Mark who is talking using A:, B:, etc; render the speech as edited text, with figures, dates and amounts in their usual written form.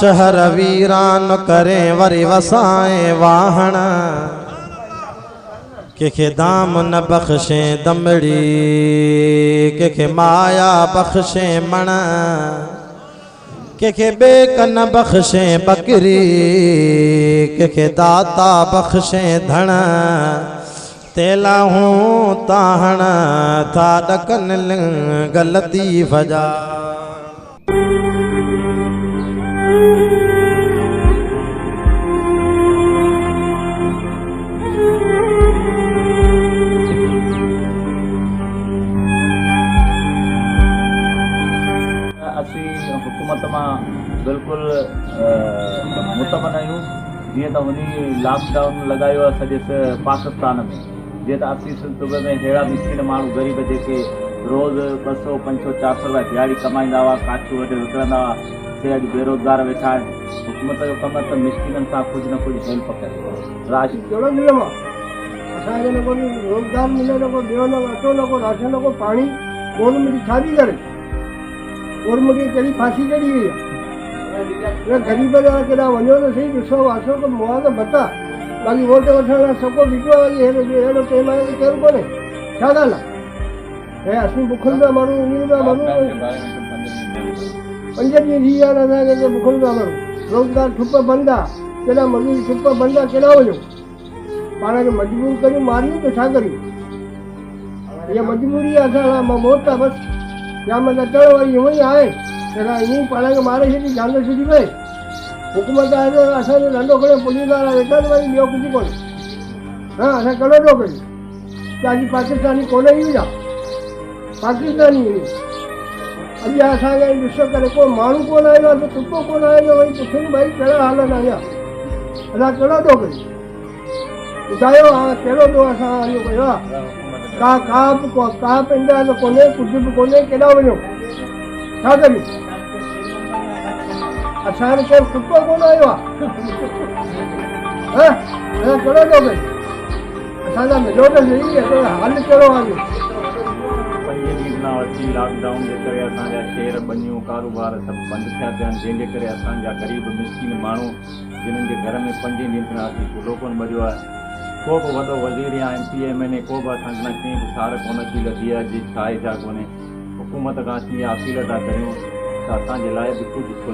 A: शहर वीरान करें वरी वसाए वाहण के दाम न बख्शे दमड़ी के माया बख्शे मण के बेक न बख्शे बकरी के दाता बख्शे धन तेला हूँ ताहण था डकन गलती फजा।
B: हुकूमत में बिल्कुल मुतमन आहियूं जीअं त हुन लॉकडाउन लगायो आहे सॼे पाकिस्तान में। जीअं त असी सूबे में अहिड़ा मिस्किन माण्हू ग़रीब जेके रोज़ 200 500 400 रुपया दिहाड़ी कमाईंदा हुआ, काठियूं वटि विकिणंदा हुआ, से अॼु बेरोज़गार वेठा आहिनि। हुकूमत जो कमु आहे त मिस्किननि सां कुझु न कुझु हेल्प करे। राशन
C: कहिड़ो मिलियो आहे असांखे, न को रोज़गार मिले, न को ॿियो, न अटो, न को राशन, न को पाणी। गवर्नमेंट छा थी करे? गवर्नमेंट खे कहिड़ी फांसी चढ़ी वई आहे? ग़रीब जा केॾा वञो त सही, ॾिसो वासो त मुआवज़ो बता, बाक़ी वोट वठण लाइ सभु बीठो आहे। अहिड़ो टाइम आहे त केरु कोन्हे। छा ॻाल्हि आहे? ऐं असीं बुखनि पिया मरूं, उन पिया मरूं। 5 ॾींहं थी विया आहिनि असांखे बुखनि पिया मरूं। रोज़गार ठुप बंदि आहे, केॾा मज़ूर ठुप बंदि आहे, केॾा वञूं? पाण खे मजबूर करियूं, मारियूं त छा करियूं? इहा मजबूरी आहे असां लाइ, मौत आहे बसि। या मतलब चलो वही वही आए तेरा यहीं पाला के मारे छॾी जान छॾी पए। हुकूमत आहे त असांजो धंधो करे पुलिस वारा वेठा त वरी ॿियो कुझु कोन्हे। हा असां कहिड़ो थो कयूं? चाची पाकिस्तानी कोन ई हुआ, पाकिस्तानी अॼु असांखे ॾिसो करे को माण्हू कोन आयो आहे, त कुतो कोन आयो जो वरी पुछनि भई कहिड़ा हाल आहिनि अञा, असां कहिड़ो थो कयूं? ॿुधायो हा कहिड़ो थो असां इहो कयो आहे? का पंहिंजा कोन्हे, कुझु बि कोन्हे, केॾा वञूं? छा करियूं? असांजो केरु कुतो कोन आयो आहे। असां कहिड़ो थो कयूं? असांजा मिलो त सही, हाल कहिड़ो आहे?
B: 5 ॾींहं वठी लॉकडाउन जे करे असांजा शहर बनियूं कारोबार सभु बंदि थिया पिया आहिनि, जंहिंजे करे असांजा ग़रीब मिस्किन माण्हू जिन्हनि जे घर में 5 ॾींहं खां अची चूल्हो कोन ॿरियो आहे, को बि वॾो वज़ीर या MP MLA को बि असांखे कंहिं बि सार कोन अची लधी आहे, जी छा आहे छा कोन्हे। हुकूमत खां असीं अपील था करियूं त असांजे लाइ बि कुझु सोचियो।